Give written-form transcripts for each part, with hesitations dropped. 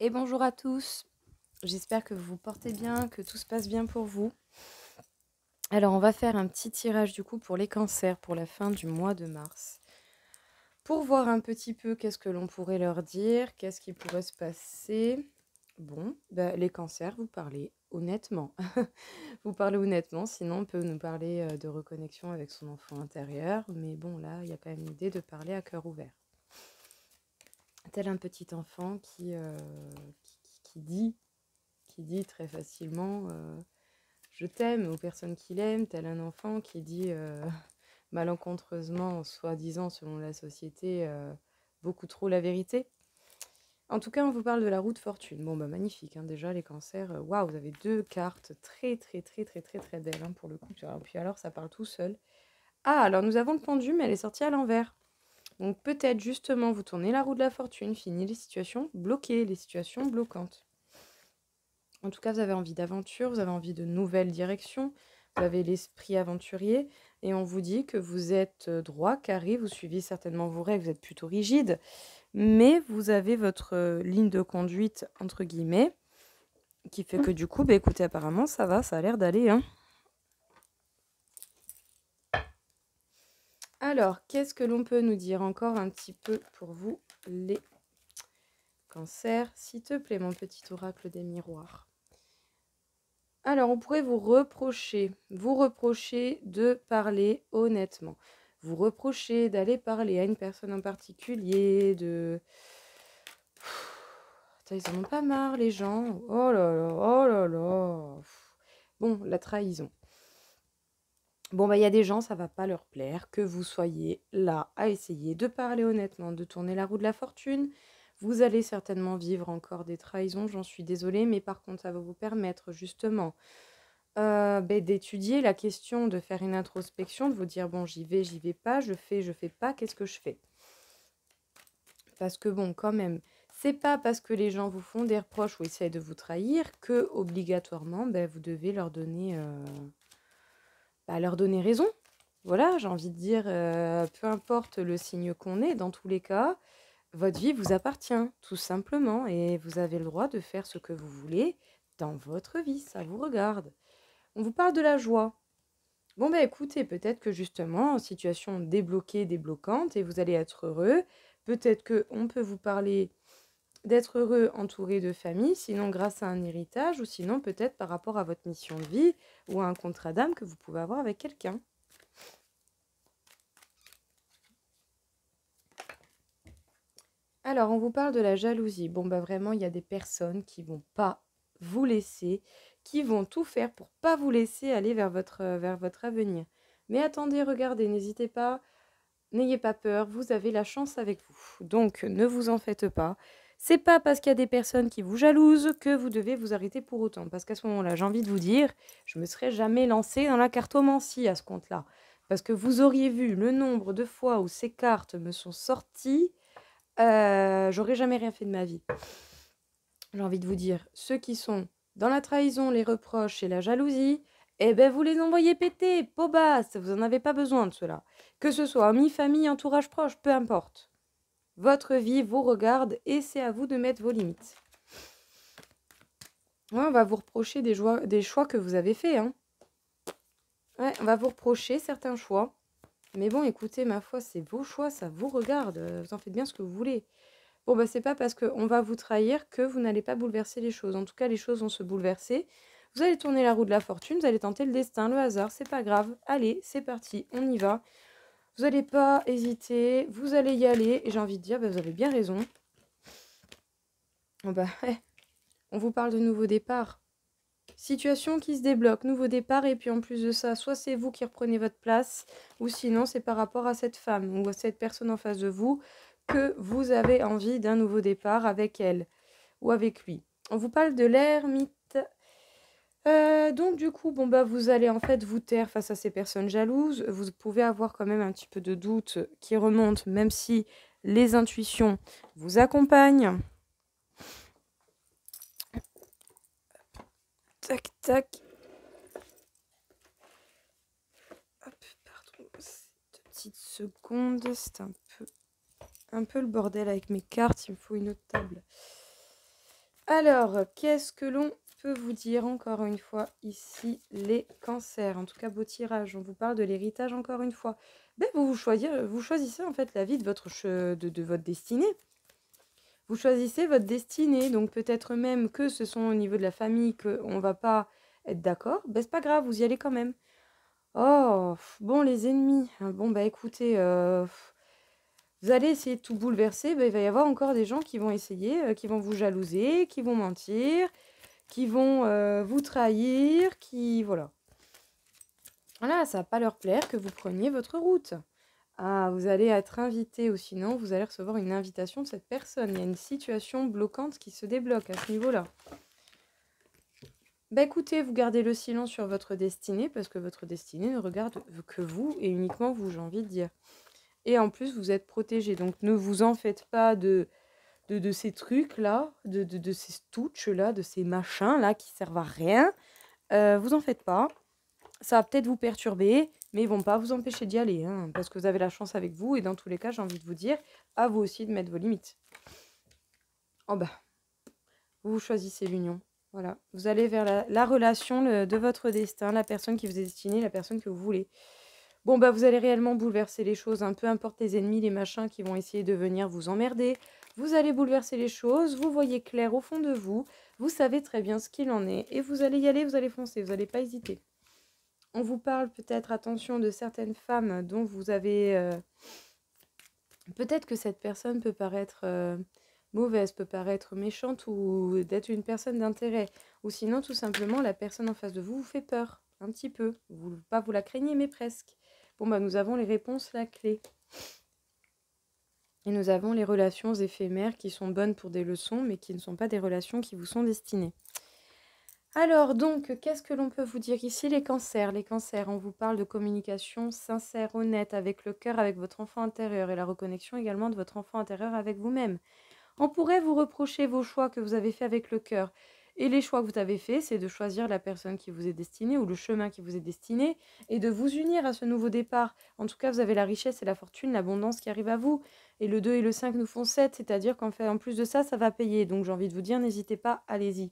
Et bonjour à tous, j'espère que vous vous portez bien, que tout se passe bien pour vous. Alors on va faire un petit tirage du coup pour les cancers pour la fin du mois de mars. Pour voir un petit peu qu'est-ce que l'on pourrait leur dire, qu'est-ce qui pourrait se passer. Bon, bah, les cancers, vous parlez honnêtement. Vous parlez honnêtement, sinon on peut nous parler de reconnexion avec son enfant intérieur. Mais bon, là, il y a quand même l'idée de parler à cœur ouvert. Tel un petit enfant qui dit très facilement je t'aime aux personnes qui l'aiment, tel un enfant qui dit malencontreusement, soi-disant selon la société, beaucoup trop la vérité. En tout cas, on vous parle de la roue de fortune. Bon, bah magnifique, hein, déjà les cancers. Waouh, vous avez deux cartes très belles hein, pour le coup. Puis alors, ça parle tout seul. Ah, alors nous avons le pendu, mais elle est sortie à l'envers. Donc peut-être justement, vous tournez la roue de la fortune, fini les situations bloquées, les situations bloquantes. En tout cas, vous avez envie d'aventure, vous avez envie de nouvelles directions, vous avez l'esprit aventurier et on vous dit que vous êtes droit, carré, vous suivez certainement vos règles, vous êtes plutôt rigide, mais vous avez votre ligne de conduite, entre guillemets, qui fait que du coup, bah, écoutez, apparemment, ça va, ça a l'air d'aller. Hein. Alors, qu'est-ce que l'on peut nous dire encore un petit peu pour vous, les cancers? S'il te plaît, mon petit oracle des miroirs. Alors, on pourrait vous reprocher de parler honnêtement. Vous reprocher d'aller parler à une personne en particulier, de... Putain, ils en ont pas marre, les gens. Oh là là, oh là là. Bon, la trahison. Bon, bah, il y a des gens, ça va pas leur plaire que vous soyez là à essayer de parler honnêtement, de tourner la roue de la fortune. Vous allez certainement vivre encore des trahisons, j'en suis désolée, mais par contre, ça va vous permettre justement d'étudier la question, de faire une introspection, de vous dire: «Bon, j'y vais pas, je fais pas, qu'est-ce que je fais?» Parce que bon, quand même, c'est pas parce que les gens vous font des reproches ou essayent de vous trahir que obligatoirement, vous devez leur donner raison. Voilà, j'ai envie de dire, peu importe le signe qu'on est, dans tous les cas, votre vie vous appartient, tout simplement et vous avez le droit de faire ce que vous voulez dans votre vie, ça vous regarde. On vous parle de la joie. Bon, bah écoutez, peut-être que justement, situation débloquée, débloquante, et vous allez être heureux. Peut-être qu'on peut vous parler d'être heureux entouré de famille, sinon grâce à un héritage, ou sinon peut-être par rapport à votre mission de vie ou à un contrat d'âme que vous pouvez avoir avec quelqu'un. Alors, on vous parle de la jalousie. Bon, bah vraiment, il y a des personnes qui vont pas vous laisser, qui vont tout faire pour pas vous laisser aller vers votre avenir. Mais attendez, regardez, n'hésitez pas. N'ayez pas peur, vous avez la chance avec vous. Donc, ne vous en faites pas. C'est pas parce qu'il y a des personnes qui vous jalousent que vous devez vous arrêter pour autant. Parce qu'à ce moment-là, j'ai envie de vous dire, je me serais jamais lancée dans la cartomancie à ce compte-là. Parce que vous auriez vu le nombre de fois où ces cartes me sont sorties, j'aurais jamais rien fait de ma vie. J'ai envie de vous dire, ceux qui sont dans la trahison, les reproches et la jalousie, eh ben vous les envoyez péter, peau basse, vous n'en avez pas besoin de cela. Que ce soit amis, famille, entourage proche, peu importe. Votre vie vous regarde et c'est à vous de mettre vos limites. Ouais, on va vous reprocher des choix que vous avez faits. Hein. Ouais, on va vous reprocher certains choix. Mais bon, écoutez, ma foi, c'est vos choix, ça vous regarde. Vous en faites bien ce que vous voulez. Bon, bah, c'est pas parce qu'on va vous trahir que vous n'allez pas bouleverser les choses. En tout cas, les choses vont se bouleverser. Vous allez tourner la roue de la fortune, vous allez tenter le destin, le hasard, c'est pas grave. Allez, c'est parti, on y va. Vous n'allez pas hésiter, vous allez y aller. Et j'ai envie de dire, bah, vous avez bien raison. Oh, bah, ouais, on vous parle de nouveau départ. Situation qui se débloque, nouveau départ. Et puis en plus de ça, soit c'est vous qui reprenez votre place, ou sinon c'est par rapport à cette femme ou à cette personne en face de vous que vous avez envie d'un nouveau départ avec elle ou avec lui. On vous parle de l'ermite. Donc du coup, bon bah vous allez en fait vous taire face à ces personnes jalouses. Vous pouvez avoir quand même un petit peu de doute qui remonte, même si les intuitions vous accompagnent. Tac, tac. Hop, pardon, 2 petites secondes. C'est un peu le bordel avec mes cartes. Il me faut une autre table. Alors, qu'est-ce que l'on peut vous dire encore une fois ici, les cancers? En tout cas, beau tirage. On vous parle de l'héritage encore une fois. Ben, vous choisissez en fait la vie de de votre destinée. Vous choisissez votre destinée. Donc peut-être même que ce sont au niveau de la famille qu'on ne va pas être d'accord. Ben, c'est pas grave, vous y allez quand même. Oh, bon, les ennemis. Bon, bah écoutez, vous allez essayer de tout bouleverser. Ben, il va y avoir encore des gens qui vont essayer, qui vont vous jalouser, qui vont mentir, qui vont vous trahir, qui... Voilà. Voilà, ça va pas leur plaire que vous preniez votre route. Ah, vous allez être invité ou sinon vous allez recevoir une invitation de cette personne. Il y a une situation bloquante qui se débloque à ce niveau-là. Bah écoutez, vous gardez le silence sur votre destinée parce que votre destinée ne regarde que vous et uniquement vous, j'ai envie de dire. Et en plus, vous êtes protégé. Donc ne vous en faites pas de ces trucs-là, de ces stouches-là, de ces machins-là qui servent à rien. Vous en faites pas. Ça va peut-être vous perturber, mais ils vont pas vous empêcher d'y aller, hein, parce que vous avez la chance avec vous. Et dans tous les cas, j'ai envie de vous dire, à vous aussi de mettre vos limites. Oh bah, vous choisissez l'union. Voilà, vous allez vers la relation de votre destin, la personne qui vous est destinée, la personne que vous voulez. Bon, bah, vous allez réellement bouleverser les choses, hein, peu importe les ennemis, les machins qui vont essayer de venir vous emmerder. Vous allez bouleverser les choses, vous voyez clair au fond de vous, vous savez très bien ce qu'il en est, et vous allez y aller, vous allez foncer, vous n'allez pas hésiter. On vous parle peut-être, attention, de certaines femmes dont vous avez... peut-être que cette personne peut paraître mauvaise, peut paraître méchante ou d'être une personne d'intérêt. Ou sinon, tout simplement, la personne en face de vous vous fait peur, un petit peu. Pas vous la craignez, mais presque. Bon, bah, nous avons les réponses, la clé. Et nous avons les relations éphémères qui sont bonnes pour des leçons, mais qui ne sont pas des relations qui vous sont destinées. Alors donc, qu'est-ce que l'on peut vous dire ici? Les cancers. Les cancers, on vous parle de communication sincère, honnête, avec le cœur, avec votre enfant intérieur et la reconnexion également de votre enfant intérieur avec vous-même. On pourrait vous reprocher vos choix que vous avez faits avec le cœur. Et les choix que vous avez faits, c'est de choisir la personne qui vous est destinée ou le chemin qui vous est destiné et de vous unir à ce nouveau départ. En tout cas, vous avez la richesse et la fortune, l'abondance qui arrive à vous. Et le 2 et le 5 nous font 7, c'est-à-dire qu'en fait, en plus de ça, ça va payer. Donc j'ai envie de vous dire, n'hésitez pas, allez-y.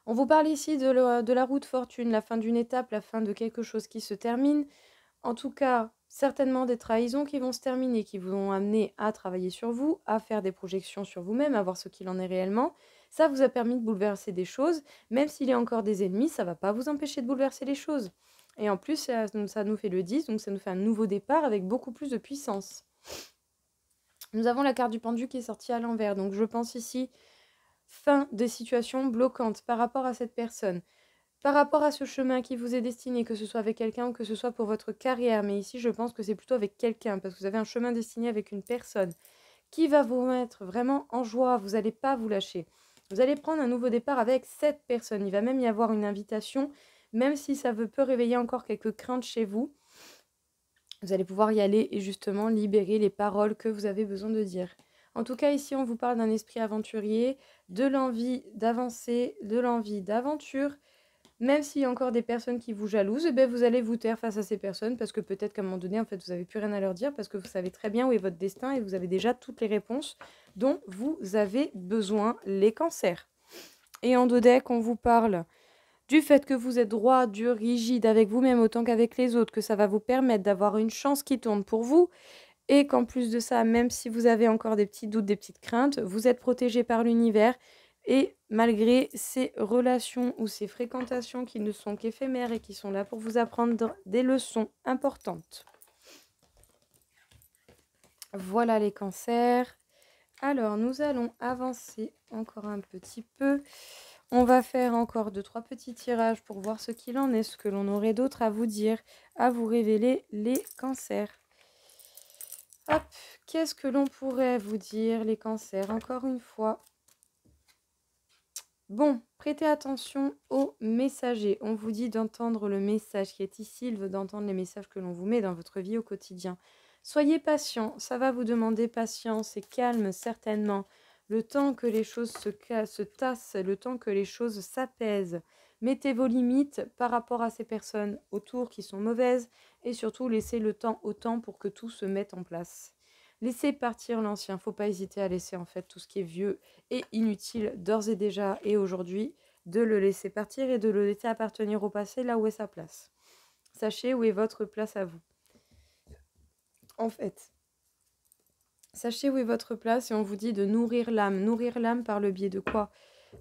On vous parle ici de la route fortune, la fin d'une étape, la fin de quelque chose qui se termine. En tout cas, certainement des trahisons qui vont se terminer, qui vous ont amené à travailler sur vous, à faire des projections sur vous-même, à voir ce qu'il en est réellement. Ça vous a permis de bouleverser des choses. Même s'il y a encore des ennemis, ça ne va pas vous empêcher de bouleverser les choses. Et en plus, ça nous fait le 10, donc ça nous fait un nouveau départ avec beaucoup plus de puissance. Nous avons la carte du pendu qui est sortie à l'envers. Donc je pense ici fin des situations bloquantes par rapport à cette personne, par rapport à ce chemin qui vous est destiné, que ce soit avec quelqu'un ou que ce soit pour votre carrière. Mais ici, je pense que c'est plutôt avec quelqu'un, parce que vous avez un chemin destiné avec une personne qui va vous mettre vraiment en joie. Vous n'allez pas vous lâcher. Vous allez prendre un nouveau départ avec cette personne. Il va même y avoir une invitation, même si ça peut réveiller encore quelques craintes chez vous. Vous allez pouvoir y aller et justement libérer les paroles que vous avez besoin de dire. En tout cas, ici, on vous parle d'un esprit aventurier, de l'envie d'avancer, de l'envie d'aventure. Même s'il y a encore des personnes qui vous jalousent, eh bien, vous allez vous taire face à ces personnes parce que peut-être qu'à un moment donné, en fait, vous n'avez plus rien à leur dire parce que vous savez très bien où est votre destin et vous avez déjà toutes les réponses dont vous avez besoin, les cancers. Et en deux decks, on vous parle du fait que vous êtes droit, dur, rigide avec vous-même autant qu'avec les autres, que ça va vous permettre d'avoir une chance qui tourne pour vous, et qu'en plus de ça, même si vous avez encore des petits doutes, des petites craintes, vous êtes protégé par l'univers, et malgré ces relations ou ces fréquentations qui ne sont qu'éphémères et qui sont là pour vous apprendre des leçons importantes. Voilà les cancers. Alors, nous allons avancer encore un petit peu. On va faire encore 2-3 petits tirages pour voir ce qu'il en est, ce que l'on aurait d'autre à vous dire, à vous révéler les cancers. Hop, qu'est-ce que l'on pourrait vous dire, les cancers, encore une fois. Bon, prêtez attention aux messagers. On vous dit d'entendre le message qui est ici, il veut d'entendre les messages que l'on vous met dans votre vie au quotidien. Soyez patient, ça va vous demander patience et calme certainement. Le temps que les choses se tassent, le temps que les choses s'apaisent. Mettez vos limites par rapport à ces personnes autour qui sont mauvaises et surtout laissez le temps au temps pour que tout se mette en place. Laissez partir l'ancien. Faut pas hésiter à laisser en fait tout ce qui est vieux et inutile d'ores et déjà et aujourd'hui, de le laisser partir et de le laisser appartenir au passé là où est sa place. Sachez où est votre place à vous. En fait, sachez où est votre place et on vous dit de nourrir l'âme. Nourrir l'âme par le biais de quoi?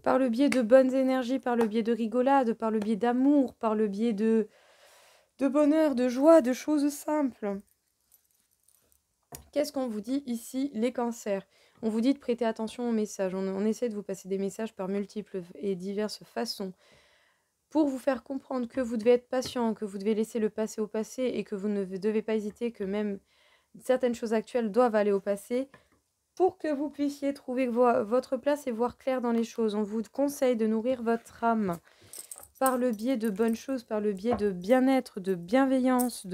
Par le biais de bonnes énergies, par le biais de rigolade, par le biais d'amour, par le biais de bonheur, de joie, de choses simples. Qu'est-ce qu'on vous dit ici, les cancers? On vous dit de prêter attention aux messages. On essaie de vous passer des messages par multiples et diverses façons pour vous faire comprendre que vous devez être patient, que vous devez laisser le passé au passé et que vous ne devez pas hésiter, que même certaines choses actuelles doivent aller au passé pour que vous puissiez trouver votre place et voir clair dans les choses. On vous conseille de nourrir votre âme par le biais de bonnes choses, par le biais de bien-être, de bienveillance,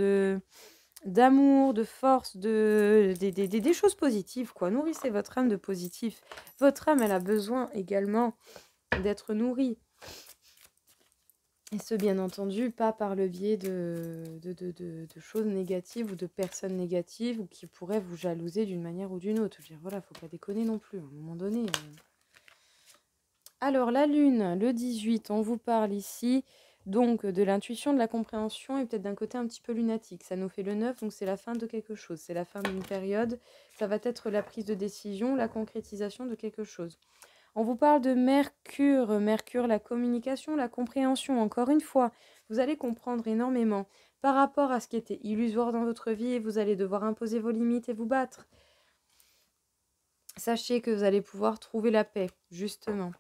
d'amour, de force, des choses positives, quoi. Nourrissez votre âme de positif. Votre âme, elle a besoin également d'être nourrie. Et ce, bien entendu, pas par le biais de choses négatives ou de personnes négatives ou qui pourraient vous jalouser d'une manière ou d'une autre. Je veux dire, voilà, faut pas déconner non plus, à un moment donné. Alors, la lune, le 18, on vous parle ici donc de l'intuition, de la compréhension et peut-être d'un côté un petit peu lunatique. Ça nous fait le 9, donc c'est la fin de quelque chose. C'est la fin d'une période. Ça va être la prise de décision, la concrétisation de quelque chose. On vous parle de Mercure. Mercure, la communication, la compréhension. Encore une fois, vous allez comprendre énormément par rapport à ce qui était illusoire dans votre vie et vous allez devoir imposer vos limites et vous battre. Sachez que vous allez pouvoir trouver la paix, justement.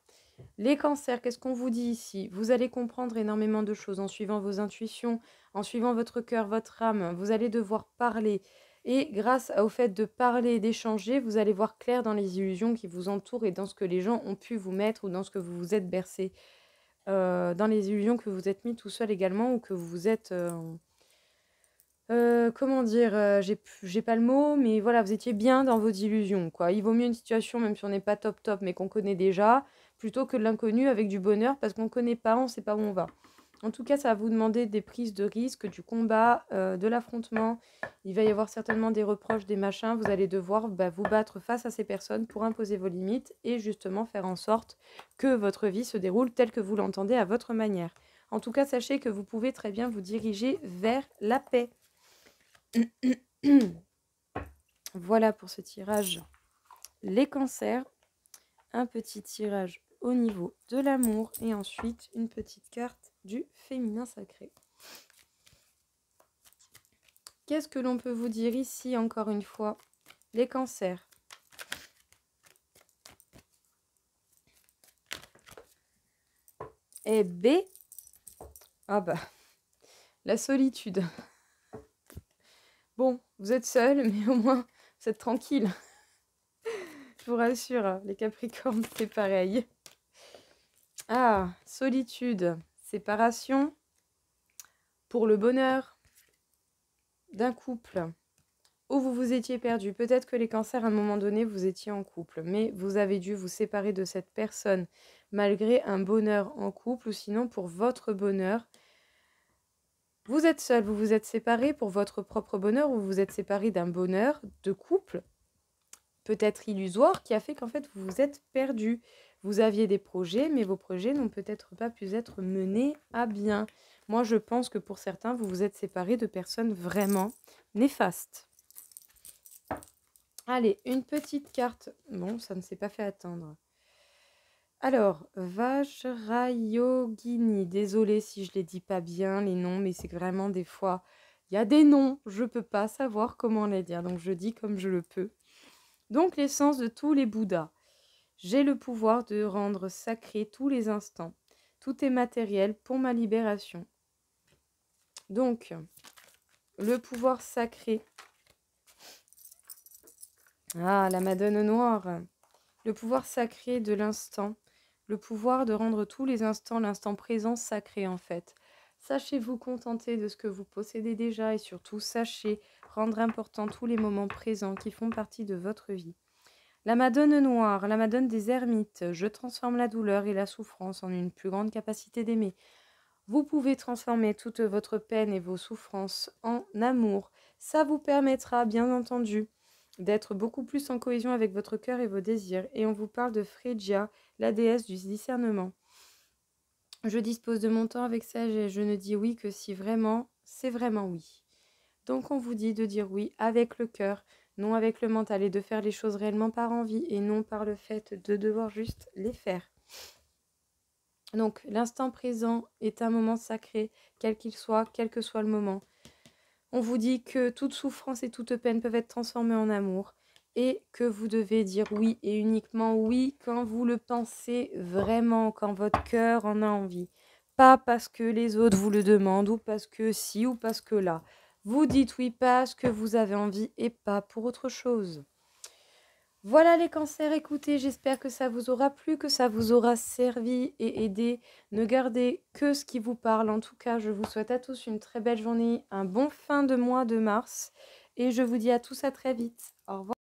Les cancers, qu'est-ce qu'on vous dit ici? Vous allez comprendre énormément de choses en suivant vos intuitions, en suivant votre cœur, votre âme. Vous allez devoir parler. Et grâce au fait de parler et d'échanger, vous allez voir clair dans les illusions qui vous entourent et dans ce que les gens ont pu vous mettre ou dans ce que vous vous êtes bercé. Dans les illusions que vous êtes mis tout seul également ou que vous vous êtes... comment dire, j'ai pas le mot, mais voilà, vous étiez bien dans vos illusions, quoi. Il vaut mieux une situation, même si on n'est pas top top, mais qu'on connaît déjà, plutôt que de l'inconnu avec du bonheur, parce qu'on ne connaît pas, on ne sait pas où on va. En tout cas, ça va vous demander des prises de risque, du combat, de l'affrontement. Il va y avoir certainement des reproches, des machins. Vous allez devoir vous battre face à ces personnes pour imposer vos limites et justement faire en sorte que votre vie se déroule telle que vous l'entendez à votre manière. En tout cas, sachez que vous pouvez très bien vous diriger vers la paix. Voilà pour ce tirage. Les cancers, un petit tirage au niveau de l'amour et ensuite une petite carte du féminin sacré. Qu'est-ce que l'on peut vous dire ici encore une fois? Les cancers. Et B, ah bah, la solitude. Bon, vous êtes seul, mais au moins, vous êtes tranquille. Je vous rassure, les Capricornes, c'est pareil. Ah, solitude, séparation pour le bonheur d'un couple où vous vous étiez perdu. Peut-être que les cancers, à un moment donné, vous étiez en couple, mais vous avez dû vous séparer de cette personne malgré un bonheur en couple ou sinon pour votre bonheur. Vous êtes seul, vous vous êtes séparés pour votre propre bonheur ou vous vous êtes séparés d'un bonheur de couple peut-être illusoire qui a fait qu'en fait vous vous êtes perdu. Vous aviez des projets, mais vos projets n'ont peut-être pas pu être menés à bien. Moi, je pense que pour certains, vous vous êtes séparés de personnes vraiment néfastes. Allez, une petite carte. Bon, ça ne s'est pas fait attendre. Alors, Vajrayogini. Désolée si je ne les dis pas bien, les noms, mais c'est vraiment des fois... Il y a des noms, je ne peux pas savoir comment les dire, donc je dis comme je le peux. Donc, l'essence de tous les Bouddhas. J'ai le pouvoir de rendre sacré tous les instants. Tout est matériel pour ma libération. Donc, le pouvoir sacré. Ah, la Madone Noire. Le pouvoir sacré de l'instant. Le pouvoir de rendre tous les instants, l'instant présent, sacré en fait. Sachez vous contenter de ce que vous possédez déjà et surtout sachez rendre important tous les moments présents qui font partie de votre vie. La Madone Noire, la Madone des ermites, je transforme la douleur et la souffrance en une plus grande capacité d'aimer. Vous pouvez transformer toute votre peine et vos souffrances en amour. Ça vous permettra, bien entendu, d'être beaucoup plus en cohésion avec votre cœur et vos désirs. Et on vous parle de Phrygia, la déesse du discernement. Je dispose de mon temps avec sagesse, je ne dis oui que si vraiment, c'est vraiment oui. Donc on vous dit de dire oui avec le cœur, non avec le mental, et de faire les choses réellement par envie et non par le fait de devoir juste les faire. Donc l'instant présent est un moment sacré, quel qu'il soit, quel que soit le moment. On vous dit que toute souffrance et toute peine peuvent être transformées en amour et que vous devez dire oui et uniquement oui quand vous le pensez vraiment, quand votre cœur en a envie. Pas parce que les autres vous le demandent ou parce que si ou parce que là. Vous dites oui parce que vous avez envie et pas pour autre chose. Voilà les cancers, écoutez, j'espère que ça vous aura plu, que ça vous aura servi et aidé. Ne gardez que ce qui vous parle. En tout cas, je vous souhaite à tous une très belle journée, un bon fin de mois de mars et je vous dis à tous à très vite. Au revoir.